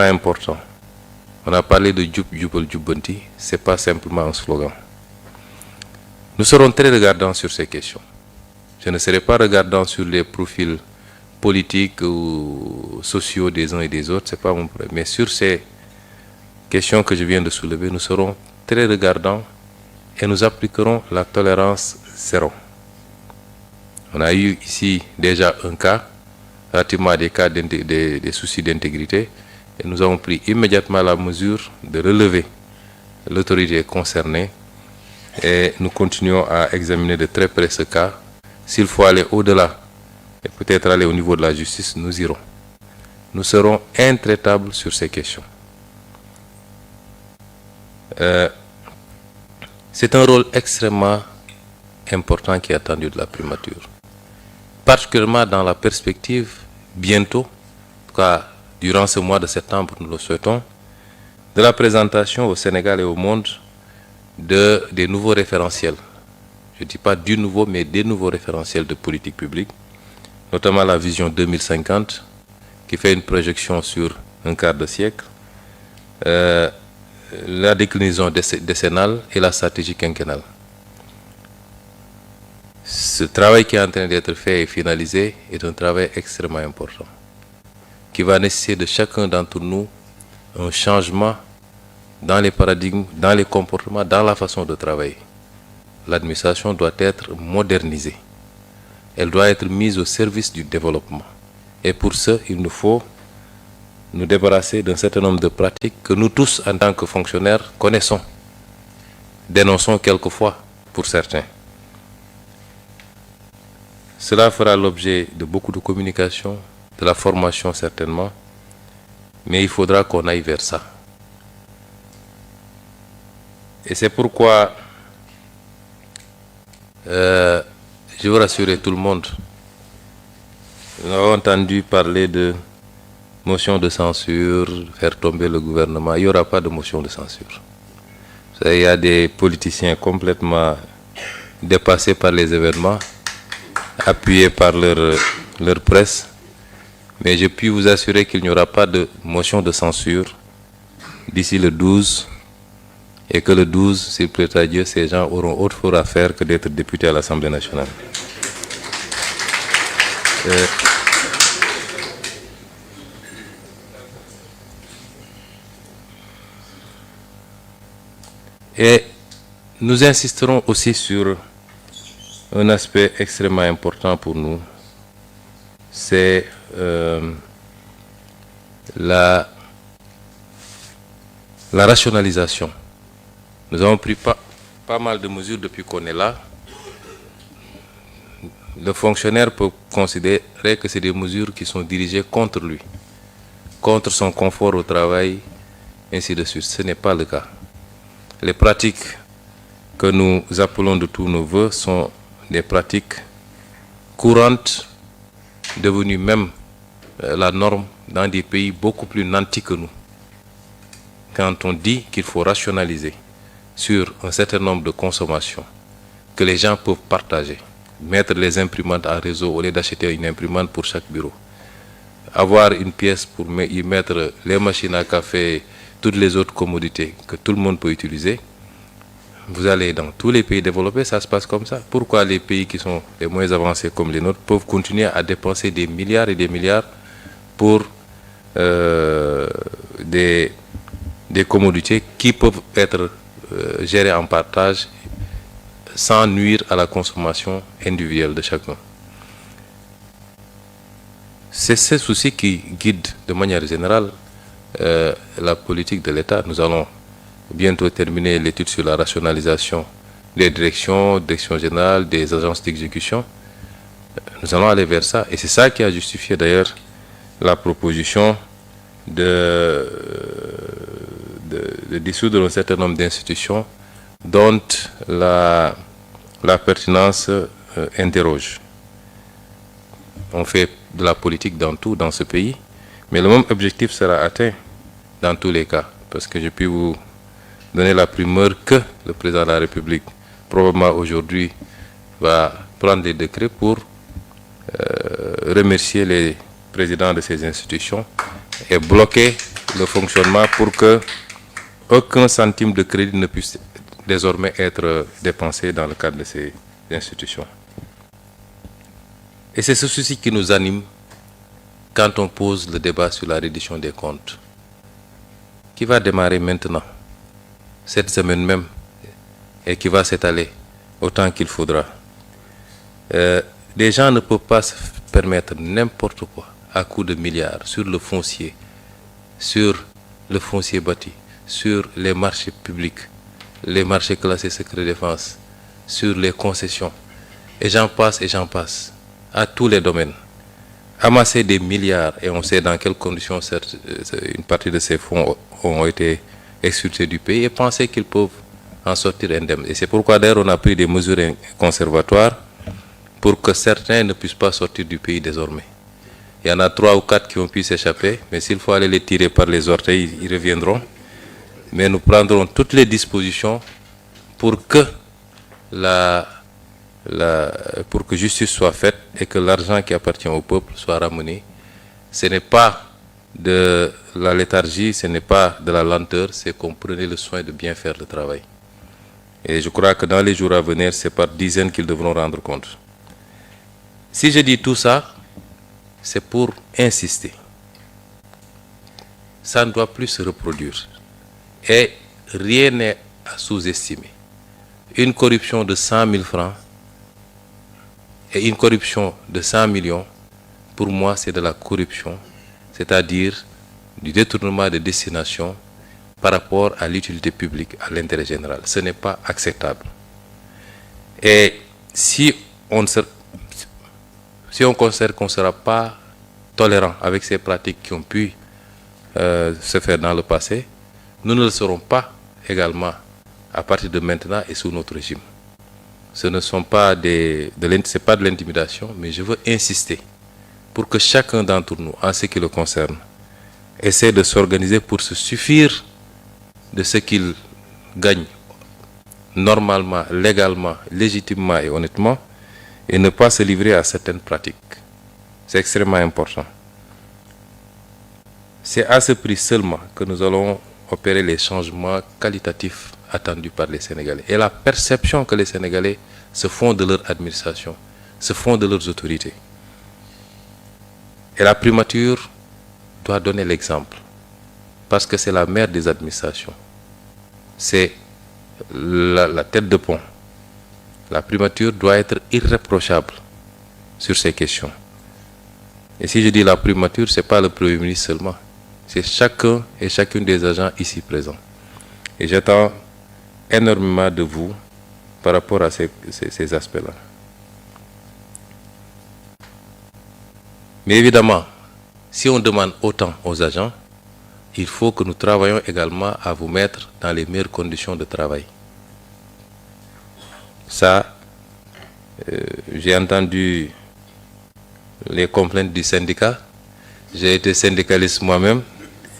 extrêmement important. On a parlé de Djoub Djoubal Djoubanti, ce n'est pas simplement un slogan. Nous serons très regardants sur ces questions. Je ne serai pas regardant sur les profils politiques ou sociaux des uns et des autres, ce n'est pas mon problème. Mais sur ces questions que je viens de soulever, nous serons très regardants et nous appliquerons la tolérance zéro. On a eu ici déjà un cas, relativement à des cas des soucis d'intégrité, et nous avons pris immédiatement la mesure de relever l'autorité concernée et nous continuons à examiner de très près ce cas. S'il faut aller au-delà et peut-être aller au niveau de la justice, nous irons. Nous serons intraitables sur ces questions. C'est un rôle extrêmement important qui est attendu de la primature, particulièrement dans la perspective bientôt, en tout cas durant ce mois de septembre, nous le souhaitons, de la présentation au Sénégal et au monde des nouveaux référentiels. Je ne dis pas du nouveau, mais des nouveaux référentiels de politique publique, notamment la vision 2050, qui fait une projection sur un quart de siècle, la déclinaison décennale et la stratégie quinquennale. Ce travail qui est en train d'être fait et finalisé est un travail extrêmement important, qui va nécessiter de chacun d'entre nous un changement dans les paradigmes, dans les comportements, dans la façon de travailler. L'administration doit être modernisée. Elle doit être mise au service du développement. Et pour ce, il nous faut nous débarrasser d'un certain nombre de pratiques que nous tous, en tant que fonctionnaires, connaissons, dénonçons quelquefois pour certains. Cela fera l'objet de beaucoup de communication, de la formation certainement, mais il faudra qu'on aille vers ça. Et c'est pourquoi je veux rassurer tout le monde. Nous avons entendu parler de motion de censure, faire tomber le gouvernement. Il n'y aura pas de motion de censure. Il y a des politiciens complètement dépassés par les événements, appuyés par leur presse. Mais je puis vous assurer qu'il n'y aura pas de motion de censure d'ici le 12 et que le 12, s'il plaît à Dieu, ces gens auront autre chose à faire que d'être députés à l'Assemblée nationale. Et nous insisterons aussi sur un aspect extrêmement important pour nous, c'est la rationalisation. Nous avons pris pas mal de mesures depuis qu'on est là. Le fonctionnaire peut considérer que c'est des mesures qui sont dirigées contre lui, contre son confort au travail, ainsi de suite. Ce n'est pas le cas. Les pratiques que nous appelons de tous nos voeux sont des pratiques courantes, devenues même la norme dans des pays beaucoup plus nantis que nous. Quand on dit qu'il faut rationaliser sur un certain nombre de consommations que les gens peuvent partager, mettre les imprimantes en réseau au lieu d'acheter une imprimante pour chaque bureau, avoir une pièce pour y mettre les machines à café, toutes les autres commodités que tout le monde peut utiliser. Vous allez dans tous les pays développés, ça se passe comme ça. Pourquoi les pays qui sont les moins avancés comme les nôtres peuvent continuer à dépenser des milliards et des milliards pour des commodités qui peuvent être gérées en partage sans nuire à la consommation individuelle de chacun? C'est ce souci qui guide de manière générale la politique de l'État. Nous allons bientôt terminer l'étude sur la rationalisation des directions générales, des agences d'exécution. Nous allons aller vers ça. Et c'est ça qui a justifié d'ailleurs la proposition de dissoudre un certain nombre d'institutions dont la pertinence interroge. On fait de la politique dans tout, dans ce pays, mais le même objectif sera atteint dans tous les cas. Parce que je puis vous donner la primeur que le président de la République, probablement aujourd'hui, va prendre des décrets pour remercier les présidents de ces institutions et bloquer le fonctionnement pour que aucun centime de crédit ne puisse désormais être dépensé dans le cadre de ces institutions. Et c'est ce souci qui nous anime quand on pose le débat sur la reddition des comptes, qui va démarrer maintenant, cette semaine même, et qui va s'étaler autant qu'il faudra. Les gens ne peuvent pas se permettre n'importe quoi à coût de milliards sur le foncier bâti, sur les marchés publics, les marchés classés secret défense, sur les concessions, et j'en passe, à tous les domaines. Amasser des milliards, et on sait dans quelles conditions une partie de ces fonds ont été expulsés du pays, et penser qu'ils peuvent en sortir indemnes. Et c'est pourquoi d'ailleurs on a pris des mesures conservatoires pour que certains ne puissent pas sortir du pays désormais. Il y en a 3 ou 4 qui ont pu s'échapper, mais s'il faut aller les tirer par les orteils, ils reviendront. Mais nous prendrons toutes les dispositions pour que pour que justice soit faite et que l'argent qui appartient au peuple soit ramené. Ce n'est pas de la léthargie, ce n'est pas de la lenteur, c'est qu'on prenait le soin de bien faire le travail. Et je crois que dans les jours à venir, c'est par dizaines qu'ils devront rendre compte. Si je dis tout ça, c'est pour insister. Ça ne doit plus se reproduire. Et rien n'est à sous-estimer. Une corruption de 100 000 francs et une corruption de 100 millions, pour moi, c'est de la corruption, c'est-à-dire du détournement de destination par rapport à l'utilité publique, à l'intérêt général. Ce n'est pas acceptable. Et si on considère qu'on ne sera pas tolérant avec ces pratiques qui ont pu se faire dans le passé, nous ne le serons pas également à partir de maintenant et sous notre régime. Ce ne sont pas c'est pas de l'intimidation, mais je veux insister pour que chacun d'entre nous, en ce qui le concerne, essaie de s'organiser pour se suffire de ce qu'il gagne normalement, légalement, légitimement et honnêtement, et ne pas se livrer à certaines pratiques. C'est extrêmement important. C'est à ce prix seulement que nous allons opérer les changements qualitatifs attendus par les Sénégalais. Et la perception que les Sénégalais se font de leur administration, se font de leurs autorités. Et la primature doit donner l'exemple, parce que c'est la mère des administrations. C'est la tête de pont. La primature doit être irréprochable sur ces questions. Et si je dis la primature, ce n'est pas le Premier ministre seulement. C'est chacun et chacune des agents ici présents. Et j'attends énormément de vous par rapport à ces aspects-là. Mais évidemment, si on demande autant aux agents, il faut que nous travaillions également à vous mettre dans les meilleures conditions de travail. Ça, j'ai entendu les complaintes du syndicat. J'ai été syndicaliste moi-même.